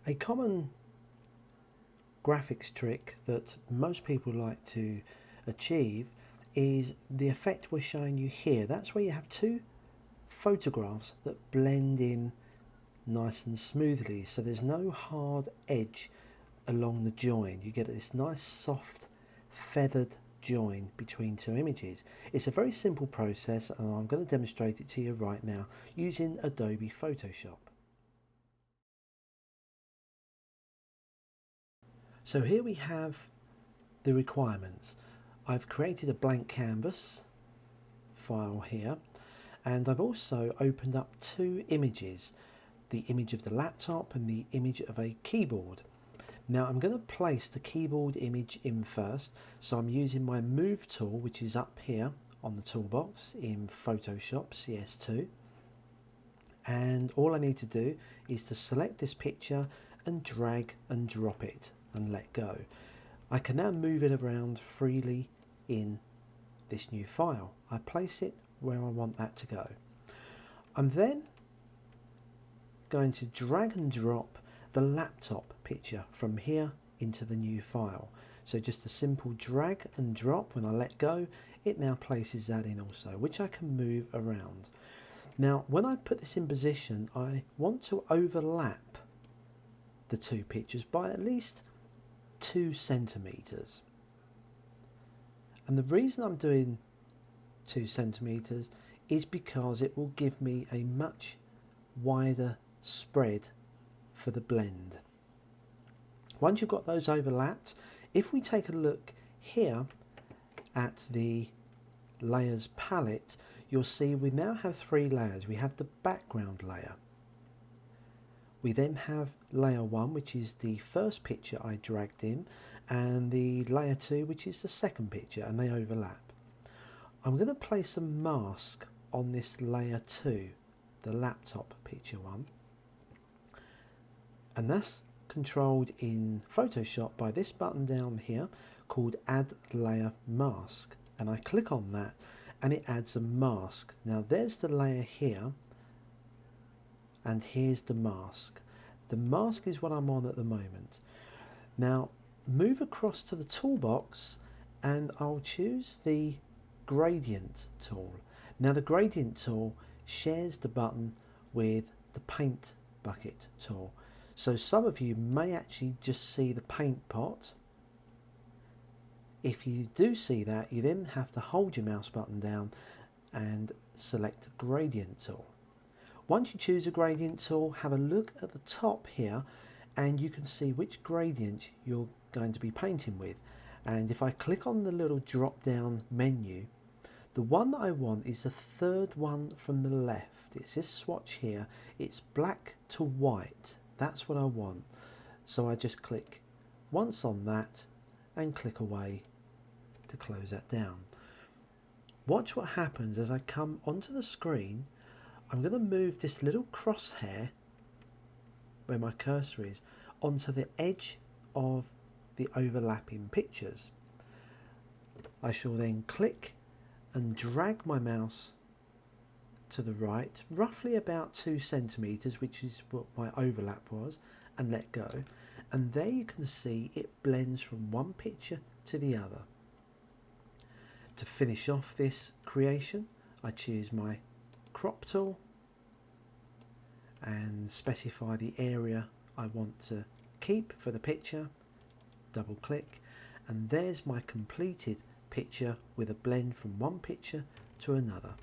A common graphics trick that most people like to achieve is the effect we're showing you here. That's where you have two photographs that blend in nice and smoothly, so there's no hard edge along the join. You get this nice soft feathered join between two images. It's a very simple process, and I'm going to demonstrate it to you right now using Adobe Photoshop. So here we have the requirements. I've created a blank canvas file here, and I've also opened up two images, the image of the laptop and the image of a keyboard. Now I'm going to place the keyboard image in first, so I'm using my move tool, which is up here on the toolbox in Photoshop CS2, and all I need to do is to select this picture and drag and drop it and let go. I can now move it around freely in this new file. I place it where I want that to go. I'm then going to drag and drop the laptop picture from here into the new file. So just a simple drag and drop. When I let go, it now places that in also, which I can move around. Now when I put this in position, I want to overlap the two pictures by at least 2 centimeters. And the reason I'm doing 2 centimeters is because it will give me a much wider spread for the blend. Once you've got those overlapped, if we take a look here at the layers palette, you'll see we now have 3 layers. We have the background layer. We then have layer 1, which is the first picture I dragged in, and the layer 2, which is the second picture, and they overlap. I'm going to place a mask on this layer 2, the laptop picture one, and that's controlled in Photoshop by this button down here called Add Layer Mask, and I click on that and it adds a mask. Now there's the layer here, and here's the mask. The mask is what I'm on at the moment. Now move across to the toolbox and I'll choose the gradient tool. Now the gradient tool shares the button with the paint bucket tool. So some of you may actually just see the paint pot. If you do see that, you then have to hold your mouse button down and select the gradient tool. Once you choose a gradient tool, have a look at the top here and you can see which gradient you're going to be painting with. And if I click on the little drop down menu, the one that I want is the third one from the left. It's this swatch here. It's black to white. That's what I want. So I just click once on that and click away to close that down. Watch what happens as I come onto the screen. I'm going to move this little crosshair where my cursor is onto the edge of the overlapping pictures. I shall then click and drag my mouse to the right, roughly about 2 centimeters, which is what my overlap was, and let go. And there you can see it blends from one picture to the other. To finish off this creation, I choose my crop tool and specify the area I want to keep for the picture, double click, and there's my completed picture with a blend from one picture to another.